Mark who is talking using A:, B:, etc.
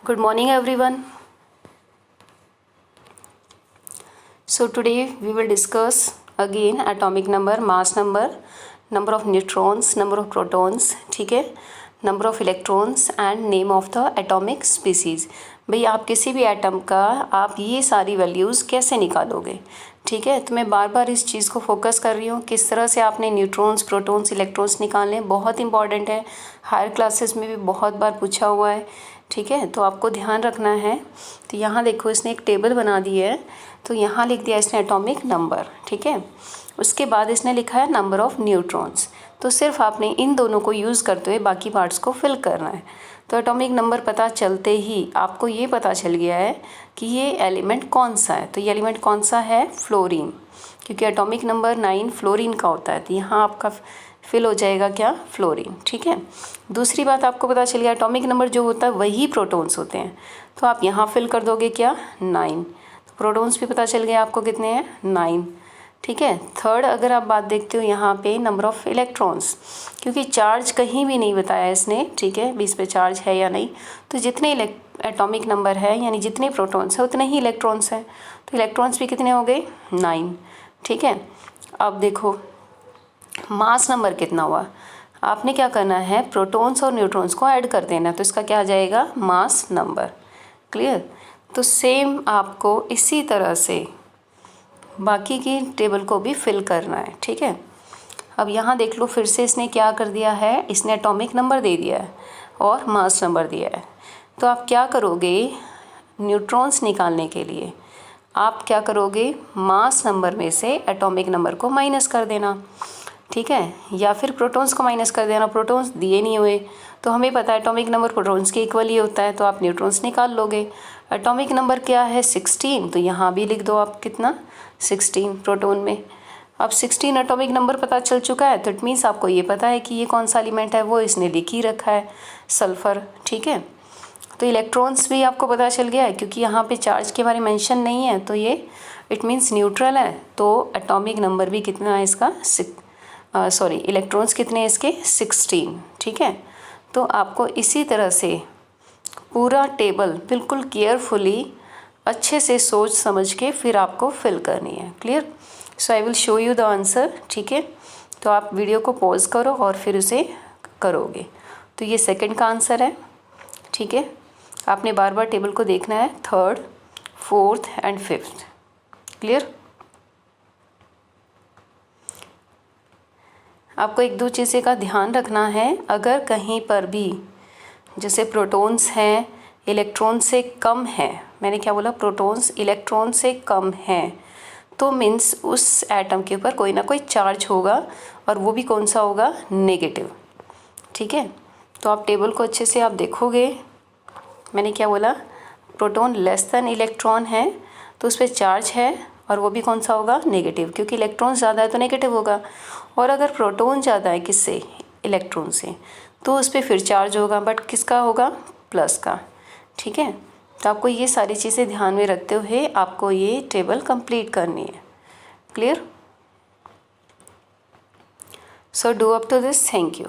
A: Good morning, everyone. So today we will discuss again atomic number, mass number, number of neutrons, number of protons, ठीक है, number of electrons and name of the atomic species. भाई आप किसी भी atom का आप ये सारी वैल्यूज़ कैसे निकालोगे, ठीक है। तो मैं बार बार इस चीज़ को फोकस कर रही हूँ किस तरह से आपने न्यूट्रॉन्स, प्रोटॉन्स, इलेक्ट्रॉन्स निकालने, बहुत इंपॉर्टेंट है, हायर क्लासेस में भी बहुत बार पूछा हुआ है, ठीक है। तो आपको ध्यान रखना है। तो यहाँ देखो इसने एक टेबल बना दी है, तो यहाँ लिख दिया इसने एटॉमिक नंबर, ठीक है। उसके बाद इसने लिखा है नंबर ऑफ़ न्यूट्रॉन्स। तो सिर्फ आपने इन दोनों को यूज़ करते हुए बाकी पार्ट्स को फिल करना है। तो एटॉमिक नंबर पता चलते ही आपको ये पता चल गया है कि ये एलिमेंट कौन सा है। तो ये एलिमेंट कौन सा है? फ्लोरीन, क्योंकि एटॉमिक नंबर 9 फ्लोरीन का होता है। तो यहाँ आपका फिल हो जाएगा क्या? फ्लोरीन, ठीक है। दूसरी बात आपको पता चल गया एटॉमिक नंबर जो होता है वही प्रोटॉन्स होते हैं। तो आप यहाँ फिल कर दोगे क्या? 9। तो प्रोटॉन्स भी पता चल गया आपको कितने हैं? 9, ठीक है। थर्ड अगर आप बात देखते हो यहाँ पे नंबर ऑफ़ इलेक्ट्रॉन्स, क्योंकि चार्ज कहीं भी नहीं बताया इसने, ठीक है, 20 पे चार्ज है या नहीं। तो जितने एटॉमिक नंबर है यानी जितने प्रोटॉन्स हैं उतने ही इलेक्ट्रॉन्स हैं। तो इलेक्ट्रॉन्स भी कितने हो गए? 9, ठीक है। अब देखो मास नंबर कितना हुआ। आपने क्या करना है? प्रोटॉन्स और न्यूट्रॉन्स को ऐड कर देना। तो इसका क्या आ जाएगा? Mass number. क्लियर। तो सेम आपको इसी तरह से बाकी की टेबल को भी फिल करना है, ठीक है। अब यहाँ देख लो फिर से इसने क्या कर दिया है, इसने एटॉमिक नंबर दे दिया है और मास नंबर दिया है। तो आप क्या करोगे? न्यूट्रॉन्स निकालने के लिए आप क्या करोगे? मास नंबर में से एटॉमिक नंबर को माइनस कर देना, ठीक है, या फिर प्रोटॉन्स को माइनस कर देना। प्रोटॉन्स दिए नहीं हुए तो हमें पता है एटॉमिक नंबर प्रोटॉन्स के इक्वल ही होता है, तो आप न्यूट्रॉन्स निकाल लोगे। एटॉमिक नंबर क्या है? 16। तो यहाँ भी लिख दो आप कितना? 16 प्रोटॉन में। अब 16 एटॉमिक नंबर पता चल चुका है, तो इट मीन्स आपको ये पता है कि ये कौन सा एलिमेंट है, वो इसने लिख ही रखा है, सल्फ़र, ठीक है। तो इलेक्ट्रॉन्स भी आपको पता चल गया है, क्योंकि यहाँ पे चार्ज के बारे में मेंशन नहीं है, तो ये इट मीन्स न्यूट्रल है। तो एटॉमिक नंबर भी कितना है इसका? इलेक्ट्रॉन्स कितने हैं इसके? 16, ठीक है। तो आपको इसी तरह से पूरा टेबल बिल्कुल केयरफुली अच्छे से सोच समझ के फिर आपको फिल करनी है। Clear. So I will show you the answer, ठीक है। तो आप वीडियो को पॉज करो और फिर उसे करोगे। तो ये सेकंड का आंसर है, ठीक है। आपने बार बार टेबल को देखना है, 3rd, 4th and 5th। Clear. आपको एक दो चीज़ें का ध्यान रखना है। अगर कहीं पर भी जैसे प्रोटॉन्स हैं इलेक्ट्रॉन से कम है, मैंने क्या बोला? प्रोटॉन्स इलेक्ट्रॉन से कम हैं, तो मीन्स उस एटम के ऊपर कोई ना कोई चार्ज होगा, और वो भी कौन सा होगा? नेगेटिव, ठीक है। तो आप टेबल को अच्छे से आप देखोगे, मैंने क्या बोला? प्रोटॉन लेस देन इलेक्ट्रॉन है तो उस पर चार्ज है, और वो भी कौन सा होगा? नेगेटिव, क्योंकि इलेक्ट्रॉन ज़्यादा है तो नेगेटिव होगा। और अगर प्रोटॉन ज़्यादा है किससे? इलेक्ट्रॉन से, तो उस पर फिर चार्ज होगा, बट किसका होगा? प्लस का, ठीक है। तो आपको ये सारी चीज़ें ध्यान में रखते हुए आपको ये टेबल कंप्लीट करनी है। Clear. So do up to this. Thank you.